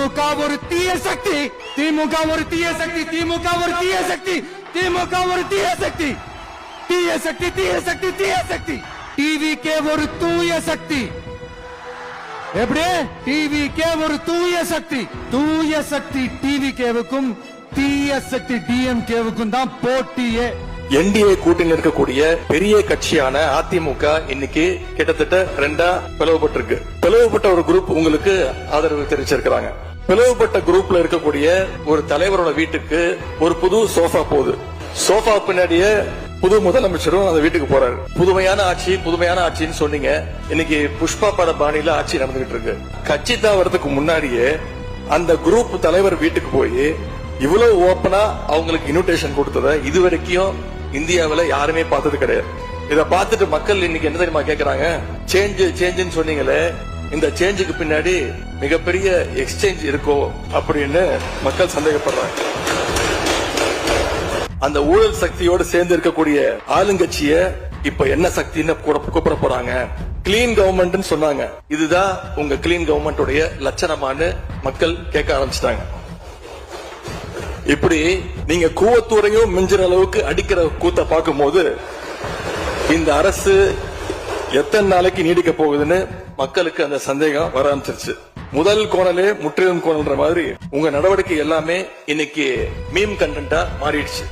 திமுக ஒரு தீய சக்தி, திமுக ஒரு தீய சக்தி, திமுக ஒரு தீய சக்தி, திமுக ஒரு தீய சக்தி, தீய சக்தி, தீய சக்தி, தீய சக்தி. டிவிகே ஒரு தூய சக்தி. எப்படி? டிவிகே ஒரு தூய சக்தி. தூய சக்தி டிவிகேவுக்கும் தீய சக்தி டிஎம்கேவுக்கும் தான் போட்டியே. என்டிஏ கூட்டணியில் இருக்கக்கூடிய பெரிய கட்சியான அதிமுக இன்னைக்கு கிட்டத்தட்ட ரெண்டா பிளவுபட்டிருக்கு. பிளவுபட்ட ஒரு குரூப் உங்களுக்கு ஆதரவு தெரிவிச்சிருக்கிறாங்க. பிளவுபட்ட குரூப்ல இருக்கக்கூடிய ஒரு தலைவரோட வீட்டுக்கு ஒரு புது சோஃபா போகுது. சோஃபா பின்னாடியே புது முதலமைச்சரும் அந்த வீட்டுக்கு போறாரு. புதுமையான ஆட்சி, புதுமையான ஆட்சின்னு சொன்னீங்க. இன்னைக்கு புஷ்பா பட பாணியில ஆட்சி நடந்துகிட்டு இருக்கு. கட்சி தாவறதுக்கு முன்னாடியே அந்த குரூப் தலைவர் வீட்டுக்கு போய் இவ்வளவு ஓப்பனா அவங்களுக்கு இன்விடேஷன் கொடுத்தத இதுவரைக்கும் இந்தியாவில யாருமே பார்த்தது கிடையாது. இத பார்த்துட்டு மக்கள் இன்னைக்கு என்ன தெரியுமா கேக்குறாங்க? சேஞ்சுன்னு சொன்னீங்களே, இந்த சேஞ்சுக்கு பின்னாடி மிகப்பெரிய எக்ஸ்சேஞ்ச் இருக்கோ அப்படின்னு மக்கள் சந்தேகப்படுறாங்க. அந்த ஊழல் சக்தியோடு சேர்ந்து இருக்கக்கூடிய ஆளுங்கட்சிய இப்ப என்ன சக்தின்னு கூப்பிட போறாங்க? கிளீன் கவர்மெண்ட் சொன்னாங்க. இதுதான் உங்க கிளீன் கவர்மெண்ட் லட்சணமானு மக்கள் கேட்க ஆரம்பிச்சிட்டாங்க. இப்படி நீங்க கூவத்தூரையும் மிஞ்சுற அளவுக்கு அடிக்கிற கூத்த பார்க்கும் போது இந்த அரசு எத்தனை நாளைக்கு நீடிக்க போகுதுன்னு மக்களுக்கு அந்த சந்தேகம் வர ஆரம்பிச்சிருச்சு. முதல் கோணலே முற்றிலும் கோணல்ன்ற மாதிரி உங்க நடவடிக்கை எல்லாமே இன்னைக்கு மீம் கண்டென்ட்டா மாறிடுச்சு.